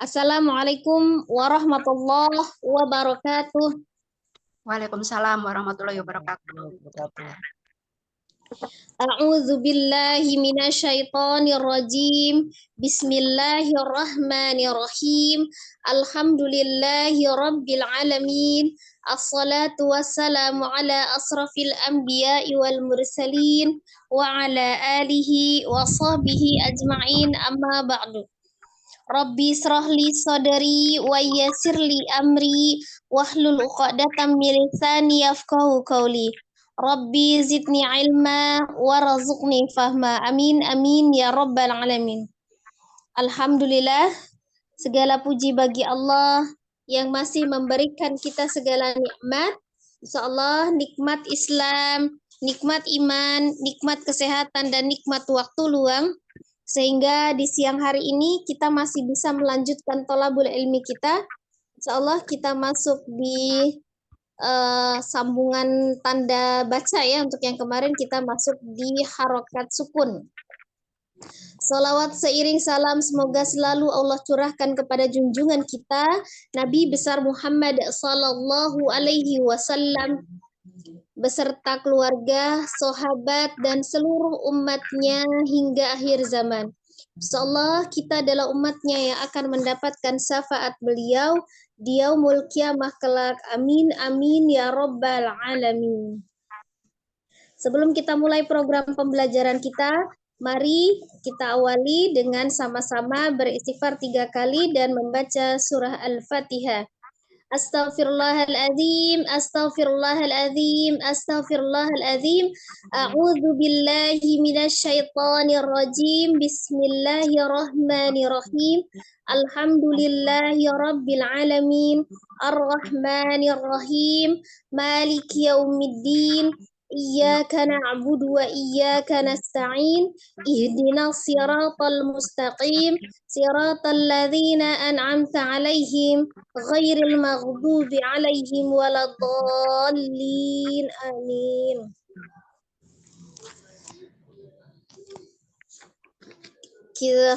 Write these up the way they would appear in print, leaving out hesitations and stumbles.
Assalamualaikum warahmatullahi wabarakatuh. Waalaikumsalam warahmatullahi wabarakatuh. A'udzu billahi minasyaitonir rajim. Bismillahirrahmanirrahim. Alhamdulillahi rabbil alamin. Assalatu wassalamu ala asrafil anbiya'i wal mursalin wa ala alihi wa sahbihi ajma'in, amma ba'du. Rabbi israh li sadri wa yassir li amri wahlul 'uqdatam min lisani yafqahu qawli. Rabbi zidni ilma warzuqni fahma. Amin amin ya rabbal alamin. Alhamdulillah, segala puji bagi Allah yang masih memberikan kita segala nikmat. Insyaallah nikmat Islam, nikmat iman, nikmat kesehatan, dan nikmat waktu luang, sehingga di siang hari ini kita masih bisa melanjutkan thalabul ilmi kita. Insyaallah kita masuk di sambungan tanda baca ya. Untuk yang kemarin kita masuk di harokat sukun. Salawat seiring salam semoga selalu Allah curahkan kepada junjungan kita Nabi besar Muhammad sallallahu alaihi wasallam beserta keluarga, sahabat, dan seluruh umatnya hingga akhir zaman. Insyaallah kita adalah umatnya yang akan mendapatkan syafaat beliau di yaumul qiyamah kelak. Amin amin ya rabbal alamin. Sebelum kita mulai program pembelajaran kita, mari kita awali dengan sama-sama beristighfar 3 kali dan membaca surah Al-Fatihah. Astaghfirullahaladzim, astaghfirullahaladzim, astaghfirullahaladzim. A'udzu billahi minasyaitonir rajim. Bismillahirrahmanirrahim. Alhamdulillahi rabbil alamin. Arrahmanir rahim. Maliki yaumiddin. Iyyaka na'budu wa iyyaka nasta'in. Ihdinas siratal mustaqim. Siratal ladzina an'amta 'alaihim ghairil maghdubi 'alaihim waladdallin. Amin.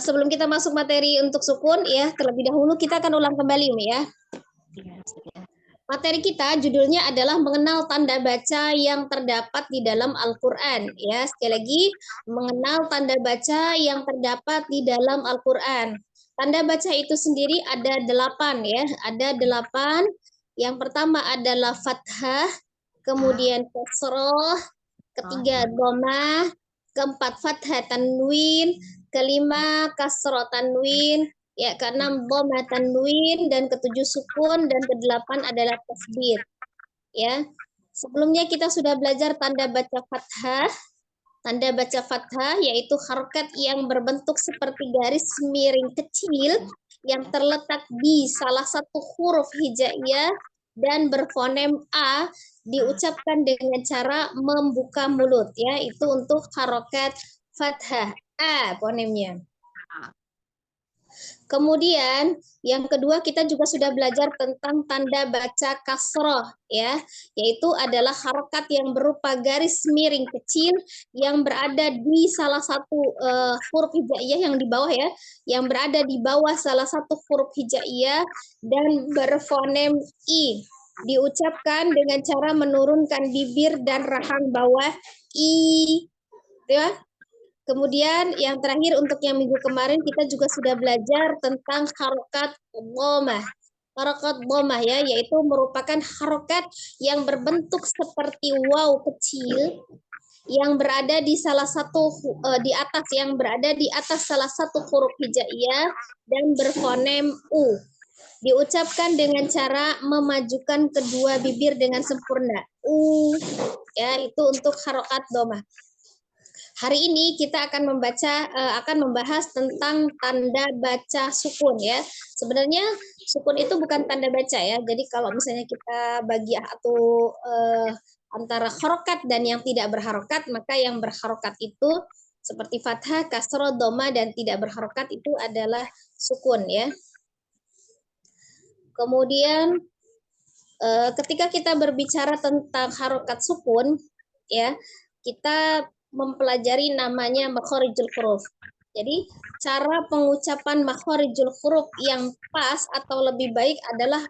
Sebelum kita masuk materi untuk sukun ya, terlebih dahulu kita akan ulang kembali Umi ya. Materi kita judulnya adalah mengenal tanda baca yang terdapat di dalam Al-Qur'an ya. Sekali lagi, mengenal tanda baca yang terdapat di dalam Al-Qur'an. Tanda baca itu sendiri ada 8 ya, ada 8. Yang pertama adalah fathah, kemudian kasroh, ketiga dhammah, keempat fathah tanwin, kelima kasroh tanwin, ya, keenam dhammah tanwin, dan ketujuh sukun, dan kedelapan adalah tasdid. Ya. Sebelumnya kita sudah belajar tanda baca fathah. Tanda baca fathah yaitu harokat yang berbentuk seperti garis miring kecil yang terletak di salah satu huruf hijaiyah dan berfonem A, diucapkan dengan cara membuka mulut ya. Itu untuk harokat fathah. A fonemnya. Kemudian yang kedua kita juga sudah belajar tentang tanda baca kasroh ya, yaitu adalah harokat yang berupa garis miring kecil yang berada di salah satu huruf hijaiyah yang di bawah ya, yang berada di bawah salah satu huruf hijaiyah dan berfonem I, diucapkan dengan cara menurunkan bibir dan rahang bawah I ya. Kemudian yang terakhir untuk yang minggu kemarin kita juga sudah belajar tentang harokat dhammah. Harokat dhammah ya, yaitu merupakan harokat yang berbentuk seperti waw kecil yang berada di salah satu di atas salah satu huruf hijaiyah dan berfonem U. Diucapkan dengan cara memajukan kedua bibir dengan sempurna. U ya, itu untuk harokat dhammah. Hari ini kita akan membahas tentang tanda baca sukun ya. Sebenarnya sukun itu bukan tanda baca ya. Jadi kalau misalnya kita bagi atau antara harokat dan yang tidak berharokat, maka yang berharokat itu seperti fathah, kasroh, dhammah, dan tidak berharokat itu adalah sukun ya. Kemudian ketika kita berbicara tentang harokat sukun ya, kita mempelajari namanya makharijul huruf. Jadi cara pengucapan makhorijul huruf yang pas atau lebih baik adalah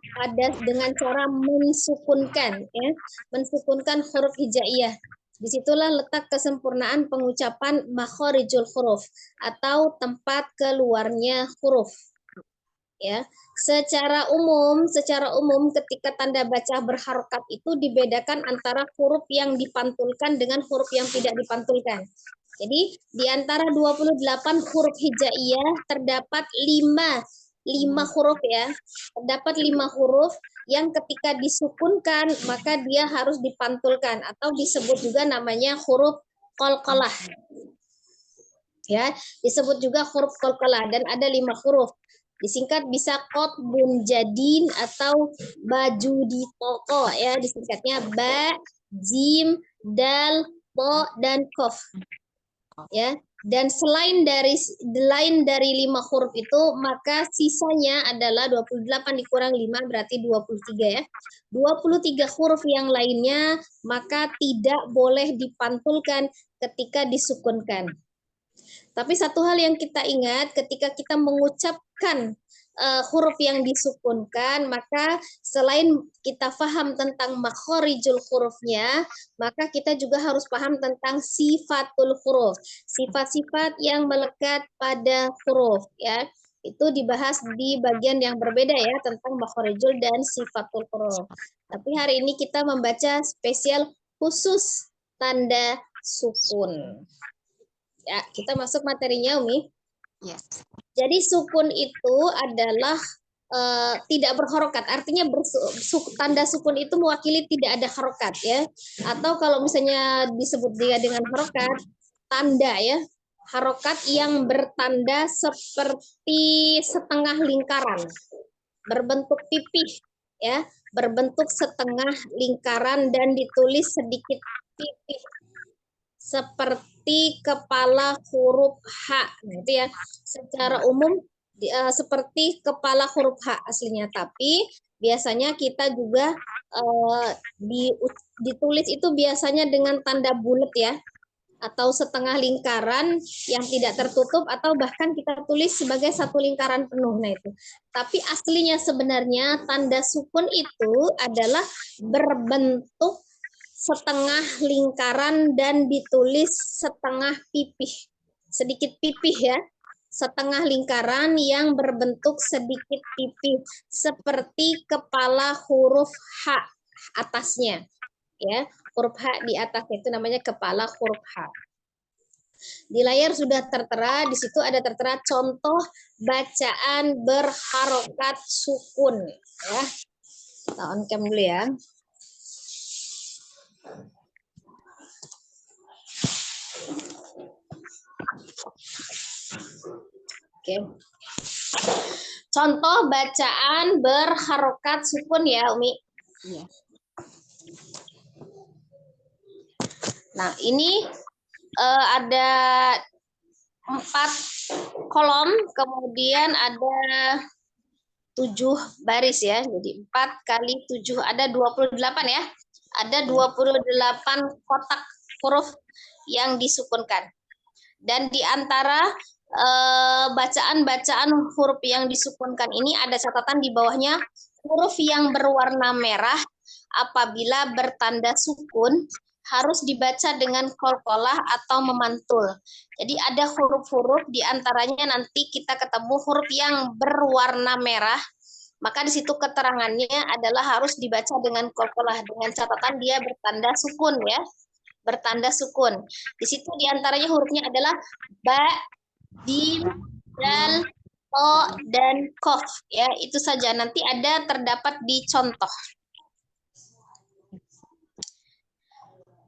dengan cara mensukunkan, ya, mensukunkan huruf hijaiyah. Disitulah letak kesempurnaan pengucapan makhorijul huruf atau tempat keluarnya huruf. Ya, secara umum ketika tanda baca berharokat itu dibedakan antara huruf yang dipantulkan dengan huruf yang tidak dipantulkan. Jadi di antara 28 huruf hijaiyah terdapat 5 huruf, ya. Terdapat 5 huruf yang ketika disukunkan maka dia harus dipantulkan atau disebut juga namanya huruf qalqalah. Ya, disebut juga huruf qalqalah dan ada 5 huruf. Disingkat bisa qotbun jadin atau baju di toko, ya, disingkatnya ba, jim, dal, to, dan kof. Ya, dan selain dari 5 huruf itu maka sisanya adalah 28 dikurang 5 berarti 23, ya. 23 huruf yang lainnya maka tidak boleh dipantulkan ketika disukunkan. Tapi satu hal yang kita ingat ketika kita mengucapkan huruf yang disukunkan, maka selain kita paham tentang makhorijul hurufnya, maka kita juga harus paham tentang sifatul huruf, sifat-sifat yang melekat pada huruf, ya. Itu dibahas di bagian yang berbeda, ya, tentang makhorijul dan sifatul huruf. Tapi hari ini kita membaca spesial khusus tanda sukun. Ya, kita masuk materinya, Umi. Yes. Jadi sukun itu adalah tidak berharokat, artinya tanda sukun itu mewakili tidak ada harokat, ya. Atau kalau misalnya disebut dia dengan harokat, tanda, ya, harokat yang bertanda seperti setengah lingkaran, berbentuk pipih, ya, berbentuk setengah lingkaran dan ditulis sedikit pipih seperti kepala huruf H, gitu, ya. Secara umum seperti kepala huruf H aslinya, tapi biasanya kita juga ditulis itu biasanya dengan tanda bulat, ya, atau setengah lingkaran yang tidak tertutup, atau bahkan kita tulis sebagai satu lingkaran penuh. Nah, itu. Tapi aslinya sebenarnya tanda sukun itu adalah berbentuk setengah lingkaran dan ditulis setengah pipih, sedikit pipih, ya, setengah lingkaran yang berbentuk sedikit pipih seperti kepala huruf H atasnya, ya, huruf H di atas itu namanya kepala huruf H. Di layar sudah tertera, di situ ada tertera contoh bacaan berharokat sukun, ya. Kita on cam dulu, ya. Oke. Contoh bacaan berharokat sukun, ya, Umi. Iya. Nah, ini ada 4 kolom, kemudian ada 7 baris, ya. Jadi 4 kali 7 ada 28, ya. Ada 28 kotak huruf yang disukunkan. Dan di antara bacaan-bacaan huruf yang disukunkan ini ada catatan di bawahnya, huruf yang berwarna merah apabila bertanda sukun harus dibaca dengan qalqalah atau memantul. Jadi ada huruf-huruf di antaranya nanti kita ketemu huruf yang berwarna merah, maka di situ keterangannya adalah harus dibaca dengan qalqalah dengan catatan dia bertanda sukun, ya. Bertanda sukun. Di situ di antaranya hurufnya adalah ba, jim, dal, to, dan kof, ya. Itu saja, nanti ada terdapat di contoh.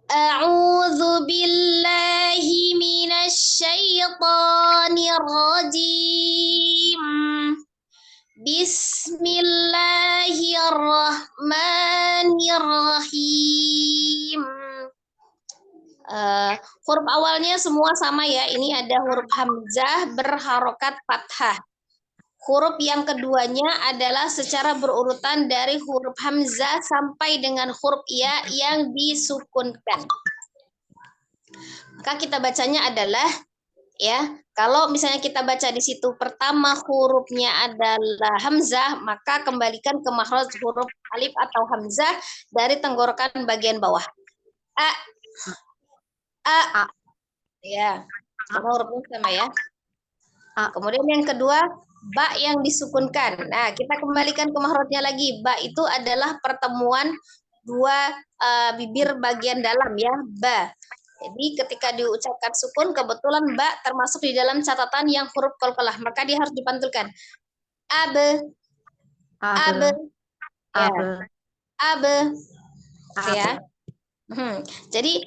A'udzu billahi minasy syaithanir rajim. Bismillahirrahmanirrahim. Huruf awalnya semua sama, ya. Ini ada huruf hamzah berharokat fathah. Huruf yang keduanya adalah secara berurutan dari huruf hamzah sampai dengan huruf ya yang disukunkan. Maka kita bacanya adalah Ya, kalau misalnya kita baca di situ pertama hurufnya adalah hamzah, maka kembalikan ke makhraj huruf alif atau hamzah dari tenggorokan bagian bawah. A, A. ya, sama hurufnya sama ya. A. Kemudian yang kedua, ba yang disukunkan. Nah, kita kembalikan ke makhrajnya lagi. Ba itu adalah pertemuan dua bibir bagian dalam ya, ba. Jadi ketika diucapkan sukun, kebetulan ba termasuk di dalam catatan yang huruf qalqalah, maka dia harus dipantulkan. Abe, abe, ya, abe, ya. Jadi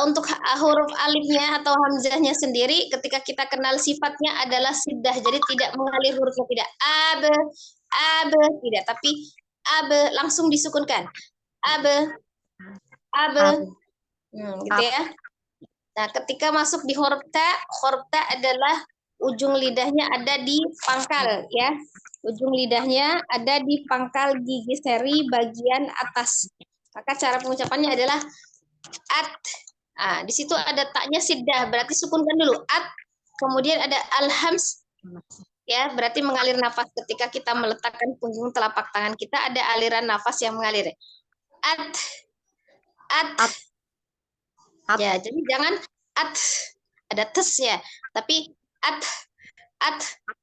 untuk huruf alifnya atau hamzahnya sendiri, ketika kita kenal sifatnya adalah sidah, jadi tidak mengalir hurufnya, tidak abe, abe, tidak, tapi abe langsung disukunkan, abe, abe, gitu ya. Nah, ketika masuk di huruf ta adalah ujung lidahnya ada di pangkal ya. Ujung lidahnya ada di pangkal gigi seri bagian atas. Maka cara pengucapannya adalah at. Nah, di situ ada taknya sidah, berarti sukunkan dulu at. Kemudian ada alhams ya, berarti mengalir nafas. Ketika kita meletakkan punggung telapak tangan kita ada aliran nafas yang mengalir. At. Ya, jadi jangan at ada tes ya, tapi at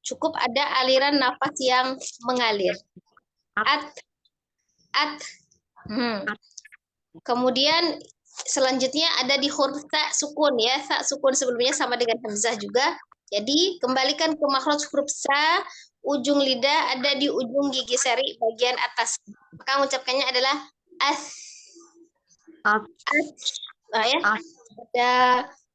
cukup ada aliran nafas yang mengalir. At. Kemudian selanjutnya ada di huruf ta sukun ya, ta sukun sebelumnya sama dengan hamzah juga. Jadi kembalikan ke makhraj huruf sa, ujung lidah ada di ujung gigi seri bagian atas. Maka mengucapkannya adalah as. Nah, ya. Ada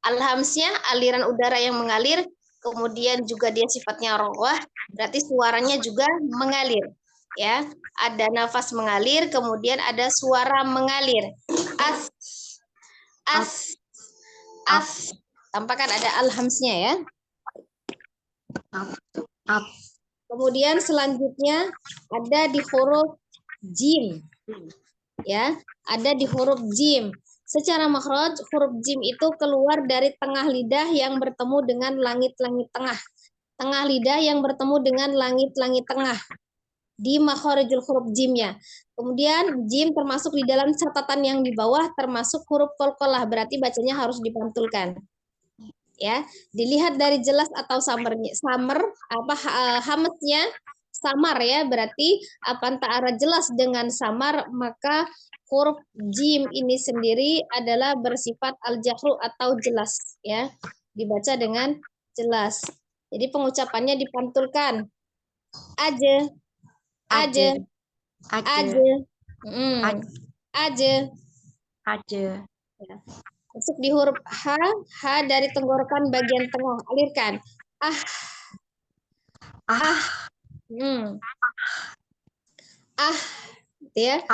alhamsnya, aliran udara yang mengalir, kemudian juga dia sifatnya rawah, berarti suaranya juga mengalir. Ya, ada nafas mengalir, kemudian ada suara mengalir. As. Tampakkan ada alhamsnya ya. Kemudian selanjutnya ada di huruf jim. Ya, ada di huruf jim. Secara makhraj, huruf jim itu keluar dari tengah lidah yang bertemu dengan langit-langit tengah. Tengah lidah yang bertemu dengan langit-langit tengah. Di makharijul huruf jimnya. Kemudian jim termasuk di dalam catatan yang di bawah termasuk huruf qalqalah, berarti bacanya harus dipantulkan. Ya, dilihat dari jelas atau samarnya, hamesnya samar ya, berarti antara jelas dengan samar, maka huruf jim ini sendiri adalah bersifat al-jahru atau jelas ya, dibaca dengan jelas. Jadi pengucapannya dipantulkan. Aja. Ya. Masuk di huruf H dari tenggorokan bagian tengah, alirkan. Ya.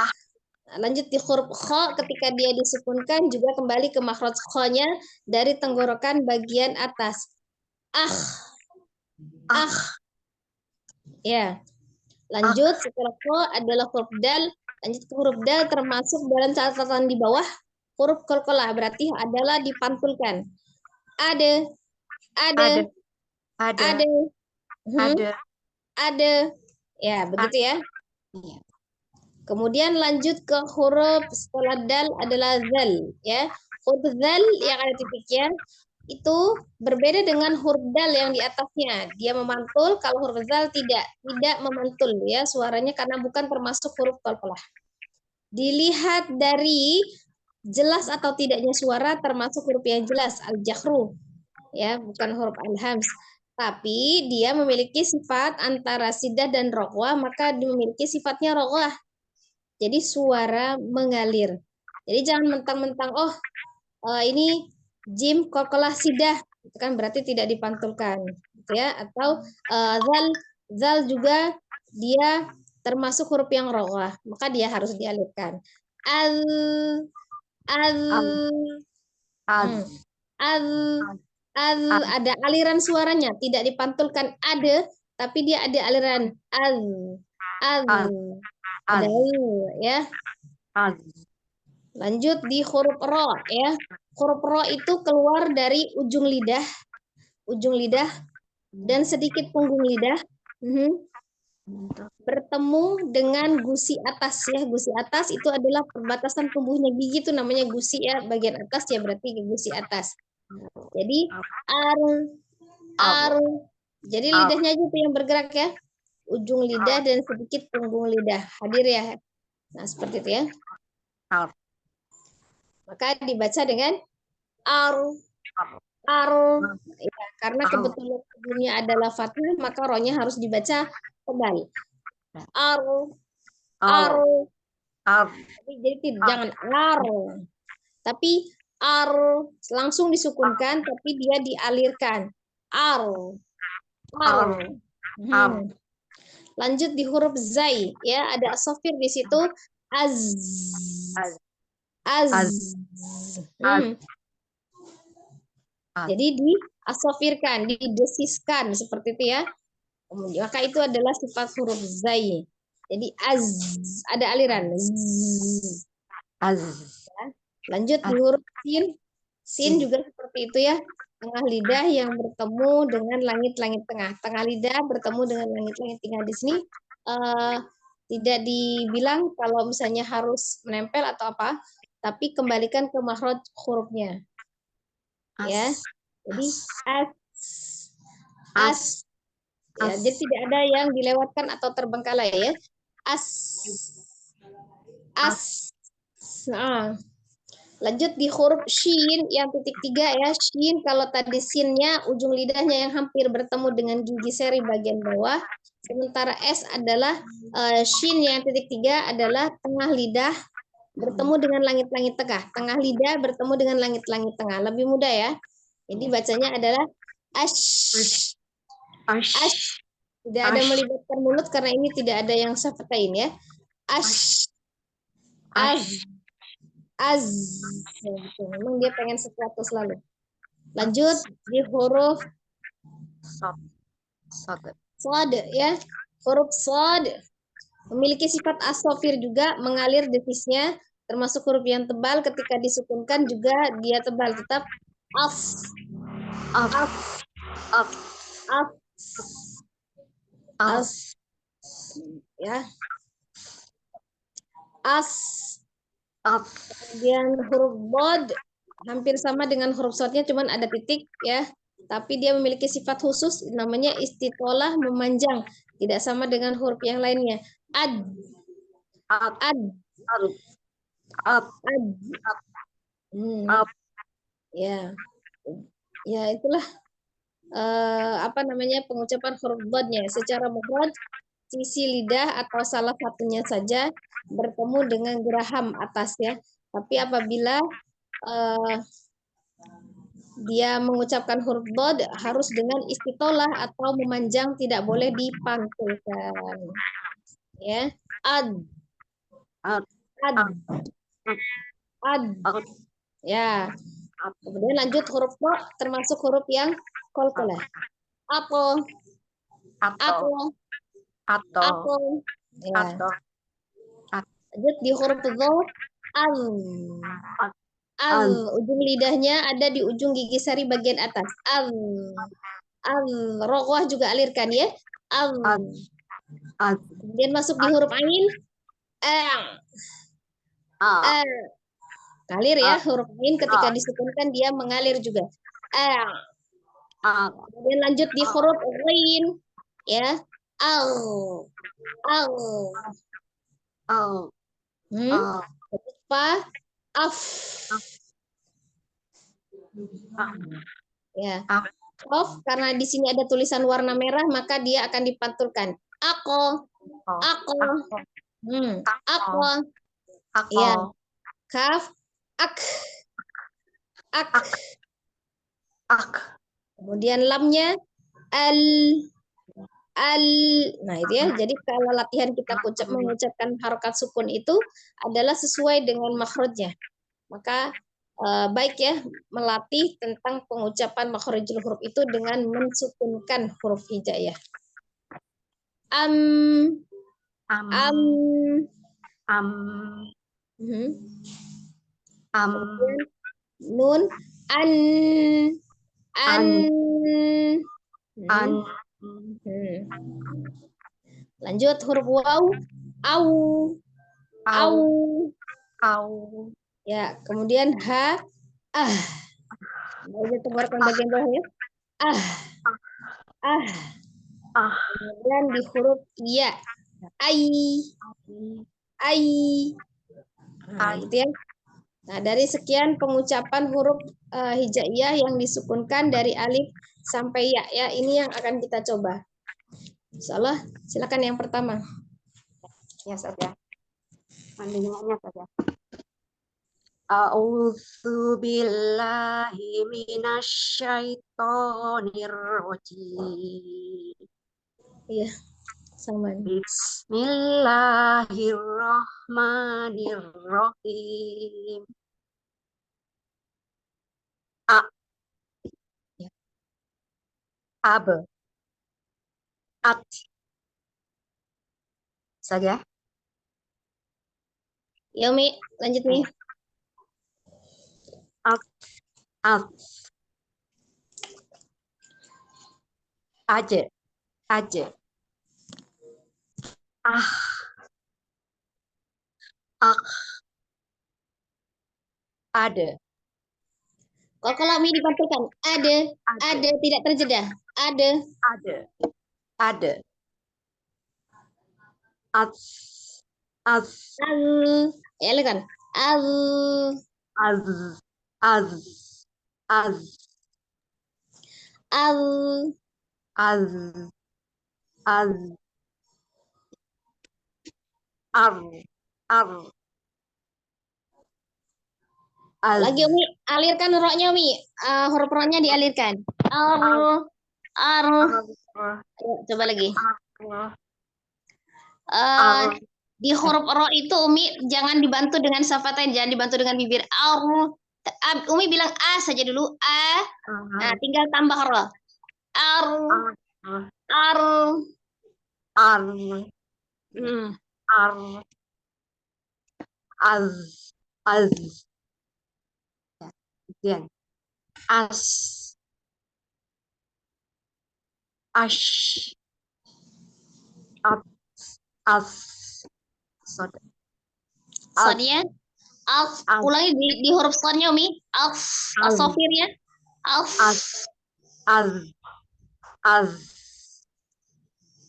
Lanjut di huruf kha, ketika dia disukunkan juga kembali ke makhraj kha-nya dari tenggorokan bagian atas. Ya. Lanjut setelah kha adalah huruf dal. Lanjut ke huruf dal termasuk dalam catatan di bawah huruf qalqalah, berarti adalah dipantulkan. Ada. Ya, begitu ya. Kemudian lanjut ke huruf setelah dal adalah zal ya. Huruf zal yang ada titiknya itu berbeda dengan huruf dal yang di atasnya. Dia memantul, kalau huruf zal tidak memantul ya suaranya karena bukan termasuk huruf qalqalah. Dilihat dari jelas atau tidaknya suara termasuk huruf yang jelas al-jahru ya, bukan huruf al-hams. Tapi dia memiliki sifat antara sidah dan roghwah, maka memiliki sifatnya roghwah. Jadi suara mengalir. Jadi jangan mentang-mentang ini jim qalqalah sidah, itu kan berarti tidak dipantulkan, gitu ya. Atau zal juga dia termasuk huruf yang roghwah, maka dia harus dialirkan. Ada aliran suaranya, tidak dipantulkan ada, tapi dia ada aliran ada ya. Lanjut di huruf ro ya. Huruf ro itu keluar dari ujung lidah. ujung lidah dan sedikit punggung lidah. Bertemu dengan gusi atas ya. Gusi atas itu adalah perbatasan tumbuhnya gigi, itu namanya gusi ya, bagian atas ya, berarti gusi atas. Jadi jadi lidahnya aja tuh yang bergerak ya, ujung lidah dan sedikit punggung lidah. Hadir ya. Nah seperti itu ya. Maka dibaca dengan ya, karena kebetulan sebelumnya adalah fathah, maka rohnya harus dibaca tebal. Jadi jangan tapi langsung disukunkan, tapi dia dialirkan. Lanjut di huruf zai ya, ada asofir di situ. Jadi diasofirkan, didesiskan seperti itu ya. Maka itu adalah sifat huruf zai. Jadi ada aliran. Lanjut di huruf sin. Sin juga seperti itu ya. Tengah lidah yang bertemu dengan langit-langit tengah. Tengah lidah bertemu dengan langit-langit tengah. Di sini tidak dibilang kalau misalnya harus menempel atau apa, tapi kembalikan ke makhraj hurufnya. Ya. Jadi ya, jadi tidak ada yang dilewatkan atau terbengkalai ya. Nah. Lanjut di huruf shin yang titik 3 ya. Shin kalau tadi sinnya ujung lidahnya yang hampir bertemu dengan gigi seri bagian bawah. Sementara S adalah shin yang titik 3 adalah tengah lidah bertemu dengan langit-langit tengah. Tengah lidah bertemu dengan langit-langit tengah. Lebih mudah ya. Jadi bacanya adalah ash. Tidak ada melibatkan mulut karena ini tidak ada yang syafatain ya. Memang dia pengen sesuatu selalu. Lanjut di huruf sod ya. Huruf sod memiliki sifat asofir juga, mengalir desisnya, termasuk huruf yang tebal ketika disukunkan juga dia tebal, tetap ya. Kemudian huruf bod hampir sama dengan huruf sodnya, cuman ada titik ya. Tapi dia memiliki sifat khusus, namanya istitolah, memanjang. Tidak sama dengan huruf yang lainnya. Ya, ya itulah apa namanya pengucapan huruf bodnya. Secara mufrad sisi lidah atau salah satunya saja bertemu dengan geraham atas ya. Tapi apabila dia mengucapkan huruf bod harus dengan istitolah atau memanjang, tidak boleh dipantulkan. Ya, ya. Kemudian lanjut huruf ko, termasuk huruf yang qalqalah. Apel. Ya. Lanjut di huruf dho, ujung lidahnya ada di ujung gigi sari bagian atas. Roghah juga alirkan ya. Kemudian masuk di huruf ain. Ngalir ya, huruf ain ketika disukunkan dia mengalir juga. Kemudian lanjut di huruf ghain ya. Ya. Karena di sini ada tulisan warna merah, maka dia akan dipantulkan. Ako. Ya. Kaf. Kemudian lamnya nah itu ya. Jadi kalau latihan kita mengucapkan harokat sukun itu adalah sesuai dengan makhrajnya. Maka baik ya melatih tentang pengucapan makhrajul huruf itu dengan mensukunkan huruf hijaiyah. Kemudian nun An. An. Lanjut huruf waw. Au. Au. Au. Ya, kemudian ha. Ah. Baca tenggorokan bagian bawah ya. Ah. Ah. Ah. Kemudian di huruf ya. Ai. Ai. Nah, gitu ya. Nah, dari sekian pengucapan huruf hijaiyah yang disukunkan dari alif sampai ya, ya ini yang akan kita coba. Insyaallah, silakan yang pertama. Ya, saja. Mendengarnya saja. A'udzu billahi minasyaitonir rajim. Iya, sama. Bismillahirrahmanirrahim. A. Ab. At. Saja. Ya, Mi, lanjut Mi. At. At. Aja. Aja. Ah. Ah. Ada. Kalau Mi dipantulkan, ada tidak terjeda. Ada. Ada. Ada. Az. Az. Al. Ya, kan. Al. Az. Az. Az. Al. Az. Az. Ar. Ar. Az. Lagi Mi, alirkan roknya Mi. Huruf roknya dialirkan. Ar. Ar. Coba lagi. Ar. Di huruf ro itu Umi jangan dibantu dengan syafatain, jangan dibantu dengan bibir. Umi bilang a saja dulu, a. Nah, tinggal tambah ro. Ar. Ar. Ar. Hmm. Ar. Az. Az. Kemudian. As. Ash. At. As. Sod. Sodnya alf. Az. Ulangi di huruf sodnya Umi. Alf. Sofirnya. Alf. Az. Az. Az.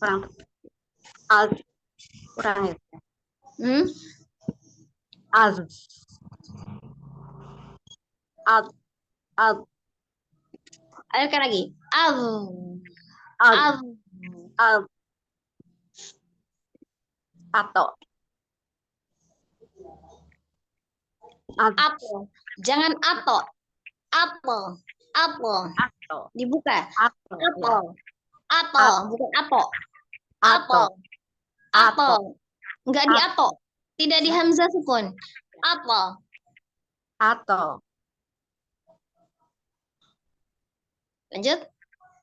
Kurang. Az. Kurang ya. Hmm. Az. Az. Az. Alirkan lagi. Al. Az. Al. Az. Atau. Az. Apel. Jangan ato. Apel. Apel. Atau. Dibuka. Atau. Apel. Ya. Apel, bukan apo. Apel. Atau. Apel. Atau. Enggak di ato. Tidak di hamzah sukun. Apel. Atau. Lanjut.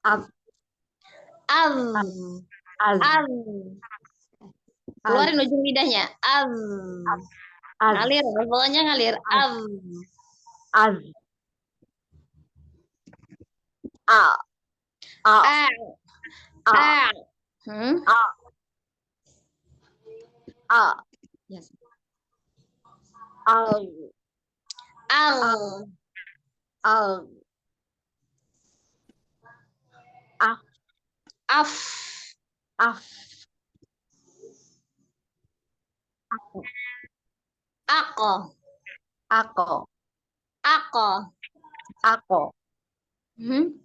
Az. Al. Az. Al. Keluarin ujung lidahnya. Al. Az. Ngalir, bawahnya ngalir. Al. Az. A. A. A. A. A. Hmm? A. A. Yes. Al. Al. Al. Af. Af. Af. Ako. Ako. Ako. Ako. Hmm?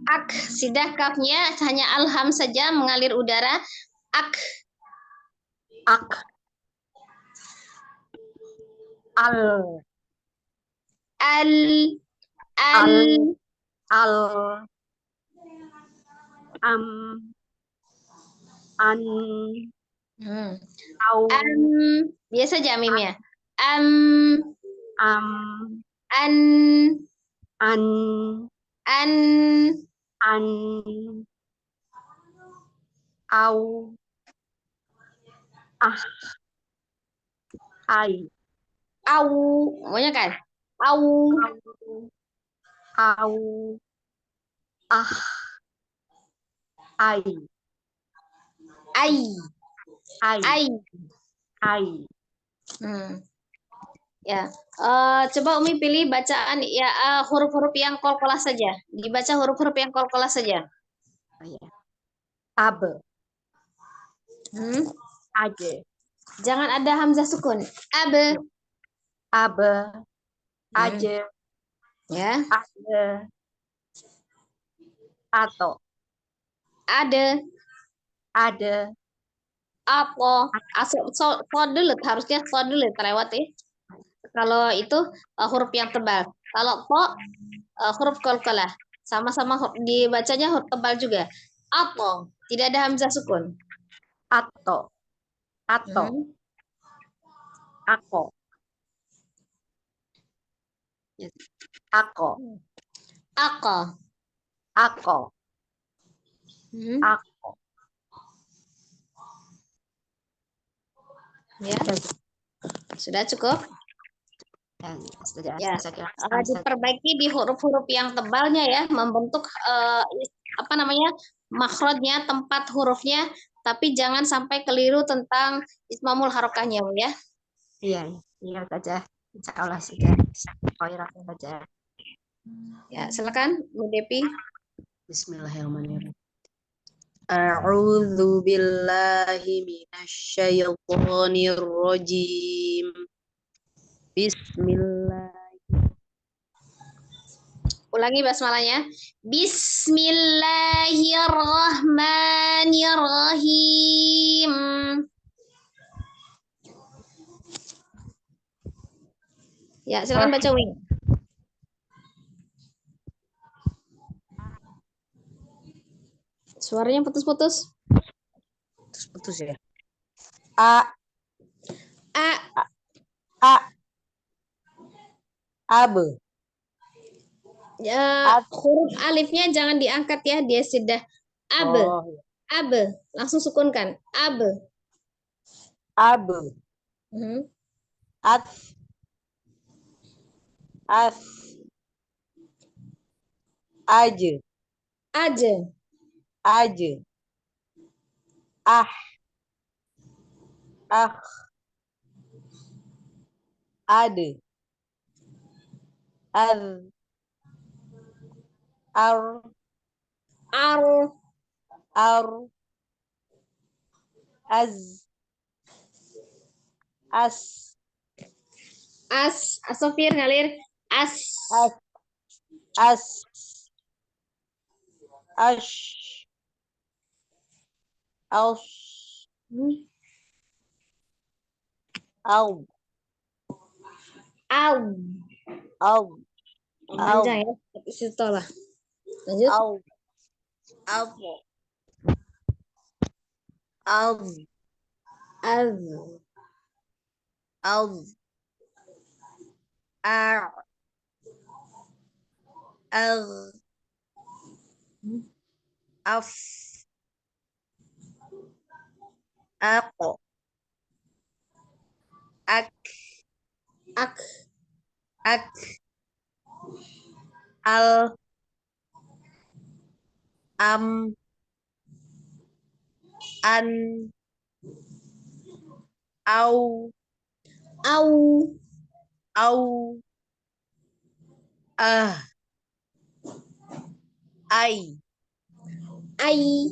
Ak. Sudah kafnya hanya alham saja mengalir udara. Ak. Ak. Al. Al. Al. Al. Al. Am. An. Hmm. Au. Biasa aja mimnya. Am. Am. An. An. An. An. Au. Ah. Ai. Au. Maunya kan? Au. Au. Ah. Ai. Ai. Ai. Ai. Ai. Ya, coba Umi pilih bacaan ya huruf-huruf yang kolkolah saja. Dibaca huruf-huruf yang kolkolah saja. Oh, ya. Abe. Hmm. Ade. Jangan ada hamzah sukun. Abe. Abe. Aje. Ya. Ade. Ato. Ada. Ada. Apa? Sodelet harusnya sodelet terlewat ya. Kalau itu huruf yang tebal. Kalau po huruf kolkolah. Sama-sama dibacanya huruf tebal juga. Apa? Tidak ada hamzah sukun. Ato. Ato. Ako. Ako. Ako. Ako. Ako. Ya. Sudah cukup? Ya. Diperbaiki di huruf-huruf yang tebalnya ya, membentuk apa namanya? Makhrajnya, tempat hurufnya, tapi jangan sampai keliru tentang ismamul harokahnya ya. Iya, iya saja. Insya Allah saja. Khairah saja. Ya, silakan Bu Depi. Bismillahirrahmanirrahim. A'udzu billahi minasyaitonir rajim. Bismillah. Ulangi basmalahnya. Bismillahirrahmanirrahim. Ya, silakan baca Wing. Suaranya putus-putus. Putus ya. A. A. A. Abe. Ya, huruf alifnya jangan diangkat ya, dia sudah abe. Oh. Abe, langsung sukunkan. Abe. Abe. At. As. Aje. Aje. Aje. Ah. Ah. Ade. Ar. Ar. Ar. Ar. Az. As. As. Asofir ngalir. As. As. As. Ash. Aus. Au. Au. Au. Panjang ya, situ lah. Lanjut. Au. Apa? Au. Az. Au. Ar. Ar. Af. Ako. Ak. Ak. Ak. Al. Am. An. Au. Au. Au. Ah. Ai. Ai.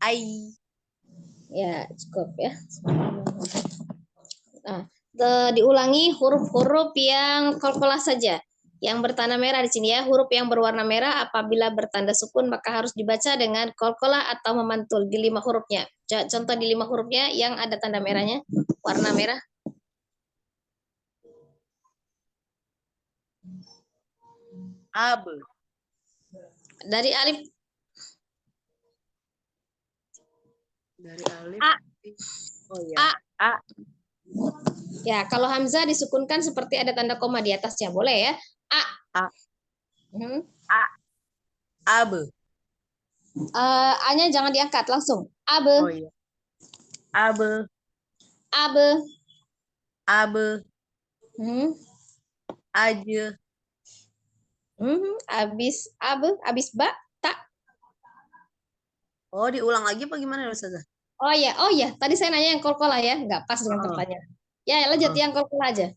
Ai. Ya, cukup ya. Nah, diulangi huruf-huruf yang kolkolah saja. Yang bertanda merah di sini ya, huruf yang berwarna merah apabila bertanda sukun maka harus dibaca dengan kolkolah atau memantul di 5 hurufnya. Contoh di 5 hurufnya yang ada tanda merahnya, warna merah. Abe. Dari alif. Dari alif. A. Oh ya. A. A. Ya, kalau hamzah disukunkan seperti ada tanda koma di atasnya, boleh ya? A. A. A. Abe. A-nya jangan diangkat, langsung. Abe. Oh iya. Abe. Abe. Abe. Aje. Abis ba, tak. Oh, diulang lagi apa gimana Ustazah? Oh ya. Tadi saya nanya yang kol-kolah ya, nggak pas dengan pertanyaan. Ya, lanjut yang kol-kolah aja.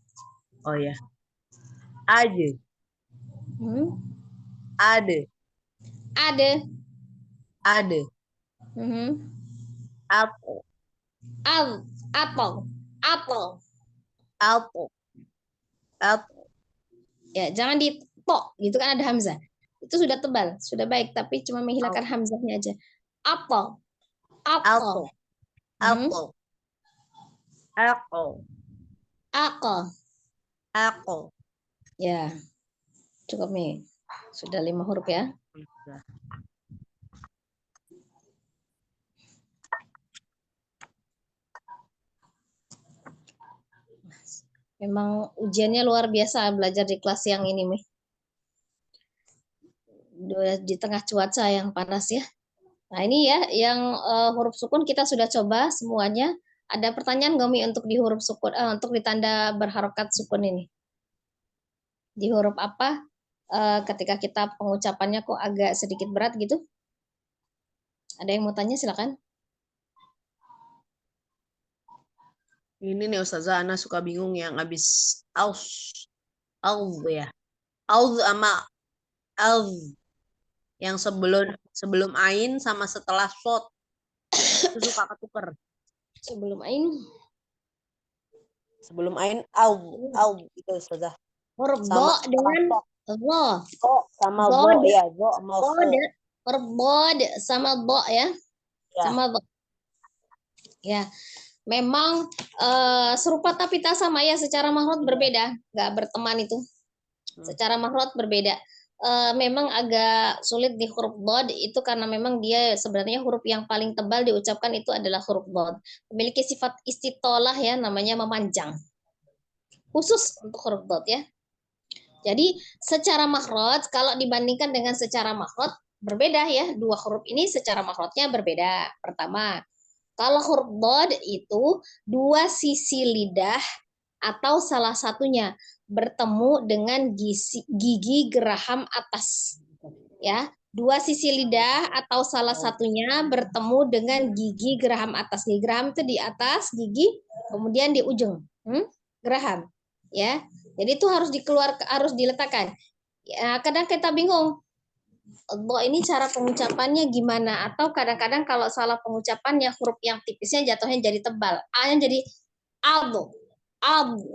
Oh ya. Aje. Ade. Ada. Ade. Apel. Apel. Apel. Apel. Ya, jangan di to, gitu kan ada hamzah. Itu sudah tebal, sudah baik, tapi cuma menghilangkan hamzahnya aja. Apel. Apel. Apel. Apel. Apel. Apel. Ya, cukup nih. Sudah 5 huruf ya. Memang ujiannya luar biasa belajar di kelas yang ini, Mi. Di tengah cuaca yang panas ya. Nah, ini ya, yang huruf sukun kita sudah coba semuanya. Ada pertanyaan nggak, Mi, untuk di huruf sukun, untuk di tanda berharokat sukun ini? Di huruf apa ketika kita pengucapannya kok agak sedikit berat gitu? Ada yang mau tanya, silakan. Ini nih Ustazah, Ana suka bingung yang habis aus ya. Aus sama aus yang sebelum ain sama setelah sot itu suka ketuker. Sebelum ain au itu Ustazah. huruf Sama bo dengan bo. Sama Bo bo ya, bo sama bo huruf bod sama bo ya. Sama bo. Ya. Memang serupa tapi tak sama ya, secara makhraj berbeda, nggak berteman itu. Secara makhraj berbeda. Memang agak sulit di huruf bod itu karena memang dia sebenarnya huruf yang paling tebal diucapkan itu adalah huruf bod. Memiliki sifat istitolah ya, namanya memanjang. Khusus untuk huruf bod ya. Jadi secara makhraj kalau dibandingkan dengan secara makhraj berbeda ya, dua huruf ini secara makhrajnya berbeda. Pertama, kalau huruf bod itu dua sisi lidah atau salah satunya bertemu dengan gigi geraham atas. Ya, dua sisi lidah atau salah satunya bertemu dengan gigi geraham atas. Gigi geraham itu di atas gigi, kemudian di ujung. Geraham. Ya. Jadi itu harus diletakkan. Ya, kadang kita bingung. Bo ini cara pengucapannya gimana, atau kadang-kadang kalau salah pengucapannya huruf yang tipisnya jatuhnya jadi tebal, a-nya jadi ab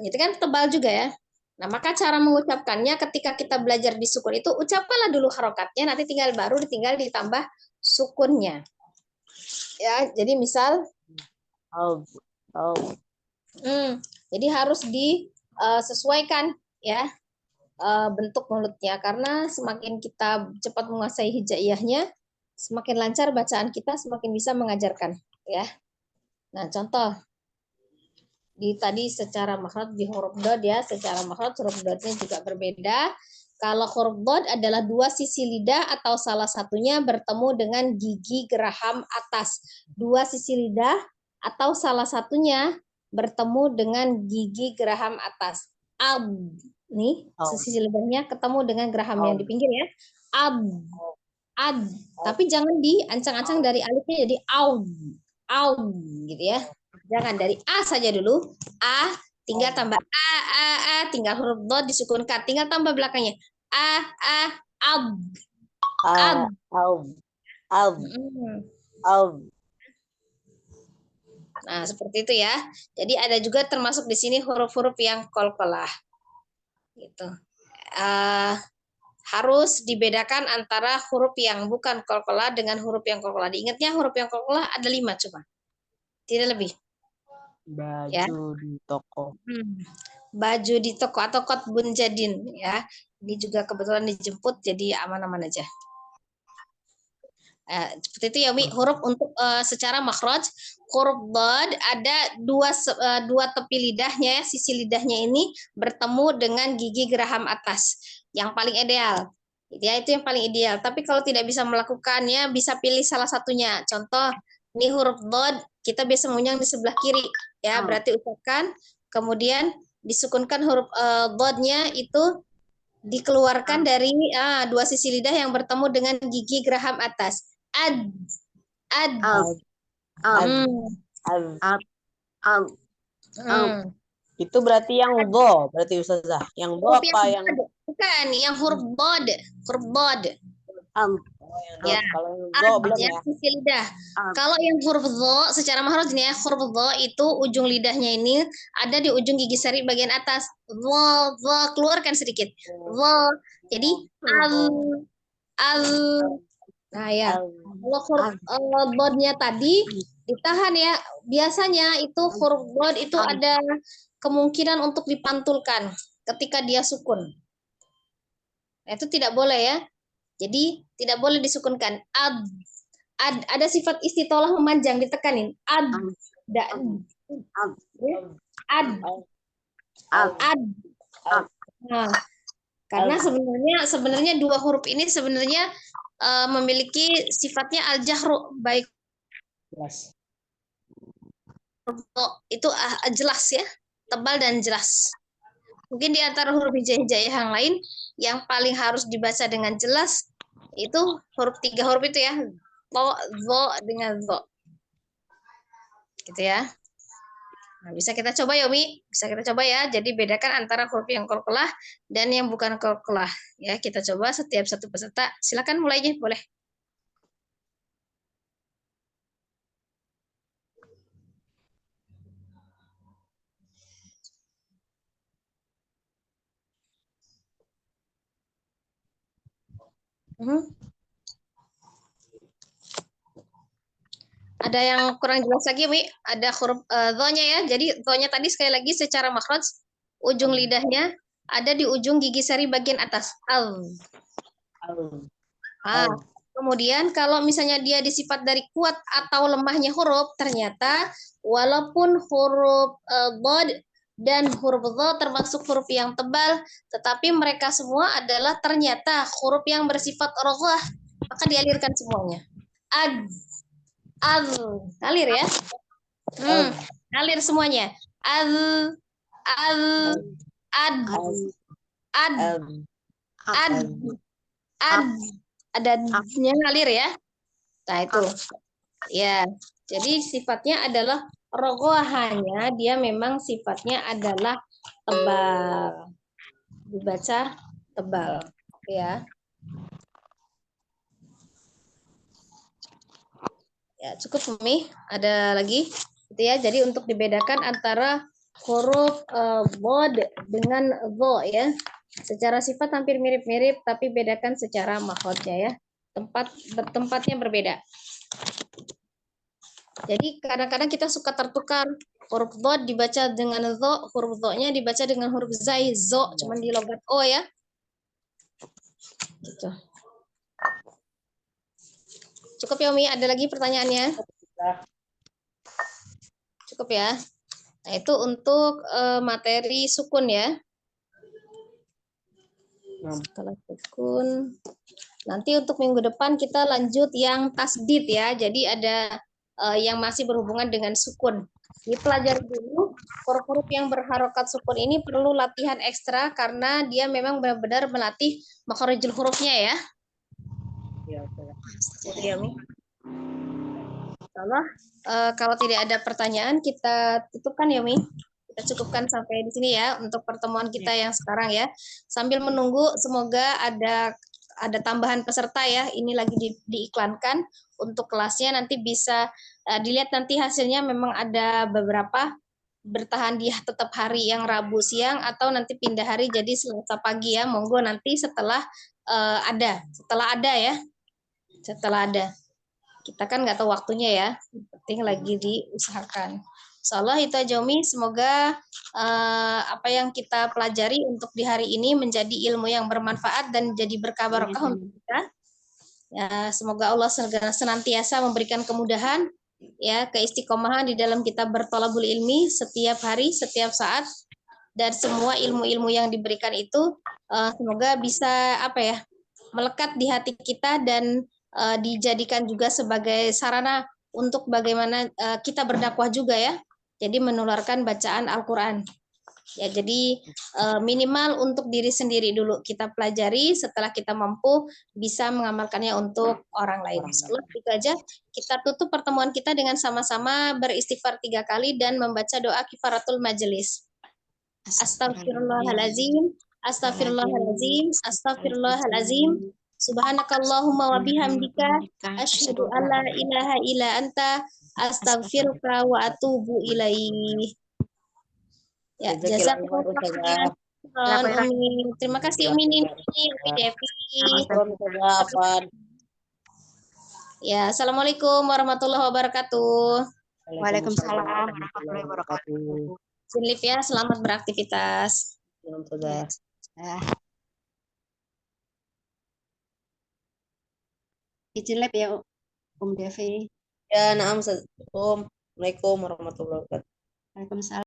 gitu kan, tebal juga ya. Nah, maka cara mengucapkannya ketika kita belajar di sukun itu ucapkanlah dulu harokatnya, nanti baru ditambah sukunnya ya. Jadi misal jadi harus disesuaikan ya bentuk mulutnya, karena semakin kita cepat menguasai hijaiyahnya, semakin lancar bacaan kita, semakin bisa mengajarkan ya. Nah, contoh tadi secara makhraj di huruf dod ya, secara makhraj huruf dodnya juga berbeda. Kalau huruf dod adalah dua sisi lidah atau salah satunya bertemu dengan gigi geraham atas. Dua sisi lidah atau salah satunya bertemu dengan gigi geraham atas. Ab. Nih, sisi lidahnya ketemu dengan geraham yang di pinggir ya. Ab. Ad. Tapi jangan diancang-ancang dari alifnya jadi aud. Aud gitu ya. Jangan dari a saja dulu. A tinggal tambah a, tinggal huruf dod disukunkan, tinggal tambah belakangnya. Ab. Nah, seperti itu ya. Jadi ada juga termasuk di sini huruf-huruf yang qalqalah. Gitu. Harus dibedakan antara huruf yang bukan qalqalah dengan huruf yang qalqalah. Diingatnya huruf yang qalqalah ada 5 cuma. Tidak lebih. Baju ya. di toko. Baju di toko atau kotbun jadin ya. Ini juga kebetulan dijemput jadi aman-aman aja. Seperti itu ya, Mi. Huruf untuk secara makhraj, huruf dad ada dua tepi lidahnya ya, sisi lidahnya ini bertemu dengan gigi geraham atas. Yang paling ideal. Ya, itu yang paling ideal. Tapi kalau tidak bisa melakukannya, bisa pilih salah satunya. Contoh, ini huruf dad kita biasa mengunyah di sebelah kiri ya, berarti ucapkan kemudian disukunkan huruf dodnya itu dikeluarkan dari dua sisi lidah yang bertemu dengan gigi geraham atas. Ad, ad. Al. Itu berarti yang do, berarti Ustazah. Yang do apa yang bukan, yang huruf bod, huruf bod. Ya, kalau yang do belum ya. Sisi lidah. Kalau yang huruf do secara makhraj nih ya, huruf do itu ujung lidahnya ini ada di ujung gigi seri bagian atas. Do, keluarkan sedikit. Do. Jadi al. Nah ya, kalau huruf bodnya tadi ditahan ya. Biasanya itu huruf bod itu ada kemungkinan untuk dipantulkan ketika dia sukun. Nah, itu tidak boleh ya. Jadi tidak boleh disukunkan. Ad. Ada sifat istitolah memanjang ditekanin. Ad. Nah, karena sebenarnya dua huruf ini sebenarnya memiliki sifatnya al-jahru, baik itu jelas ya, tebal dan jelas. Mungkin di antara huruf hijaiyah yang lain yang paling harus dibaca dengan jelas itu tiga huruf itu ya, zo dengan zo, gitu ya. Nah, bisa kita coba ya Umi, bisa kita coba ya. Jadi bedakan antara huruf yang qalqalah dan yang bukan qalqalah. Ya, kita coba setiap satu peserta. Silakan mulai aja, boleh. Ada yang kurang jelas lagi, Wi? Ada huruf zo-nya ya. Jadi zo-nya tadi sekali lagi secara makhraj ujung lidahnya ada di ujung gigi sari bagian atas. Kemudian kalau misalnya dia disifat dari kuat atau lemahnya huruf, ternyata walaupun huruf bod dan huruf zo termasuk huruf yang tebal, tetapi mereka semua adalah ternyata huruf yang bersifat roghah, maka dialirkan semuanya. Alir ya. Alir semuanya. Ada nya ngalir ya. Nah itu. Ya. Jadi sifatnya adalah rogohanya, dia memang sifatnya adalah tebal. Dibaca tebal, ya. Ya, cukup Umi. Ada lagi? Gitu ya. Jadi untuk dibedakan antara huruf bod dengan zo ya. Secara sifat hampir mirip-mirip, tapi bedakan secara makhrajnya ya. Tempatnya berbeda. Jadi kadang-kadang kita suka tertukar, huruf bod dibaca dengan zo, huruf zo-nya dibaca dengan huruf zai, zo, cuman di logat o ya. Gitu. Cukup ya Umi, ada lagi pertanyaannya? Cukup ya. Nah, itu untuk materi sukun ya. Setelah sukun, nanti untuk minggu depan kita lanjut yang tasdid ya. Jadi ada yang masih berhubungan dengan sukun. Dipelajari dulu, huruf-huruf yang berharokat sukun ini perlu latihan ekstra karena dia memang benar-benar melatih makharijul hurufnya ya. Kalau tidak ada pertanyaan kita tutupkan ya Mi. Kita cukupkan sampai di sini ya untuk pertemuan kita yang sekarang ya. Sambil menunggu semoga ada tambahan peserta ya. Ini lagi diiklankan untuk kelasnya, nanti bisa dilihat nanti hasilnya. Memang ada beberapa bertahan di tetap hari yang Rabu siang atau nanti pindah hari jadi Selasa pagi ya. Monggo nanti setelah ada ya. Setelah ada. Kita kan nggak tahu waktunya ya. Penting lagi diusahakan. Insyaallah itu aja Umi. Semoga apa yang kita pelajari untuk di hari ini menjadi ilmu yang bermanfaat dan jadi berkah barokah untuk kita. Ya, semoga Allah senantiasa memberikan kemudahan, ya, keistiqomahan di dalam kita berthalabul ilmi setiap hari, setiap saat, dan semua ilmu-ilmu yang diberikan itu semoga bisa melekat di hati kita dan dijadikan juga sebagai sarana untuk bagaimana kita berdakwah juga ya. Jadi menularkan bacaan Al-Quran. Ya, jadi minimal untuk diri sendiri dulu kita pelajari, setelah kita mampu bisa mengamalkannya untuk orang lain. Insyaallah itu aja. Kita tutup pertemuan kita dengan sama-sama beristighfar 3 kali dan membaca doa kifaratul majelis. Astaghfirullahalazim, astaghfirullahalazim, astaghfirullahalazim. Subhanakallahumma wa bihamdika asyhadu an la ilaha illa anta astaghfiruka wa atubu ilaih. Ya, Jazakallah jazakallah Ustazah. khairan, Umi. Terima kasih Umi Nini, Umi Devi. Ustazah. Ya, assalamualaikum warahmatullahi wabarakatuh. Waalaikumsalam warahmatullahi wabarakatuh. Sinlip ya, selamat beraktivitas. Ustazah. Ya. Izin lab ya Devi. Ya, na'am. Assalamualaikum warahmatullahi wabarakatuh. Waalaikumsalam.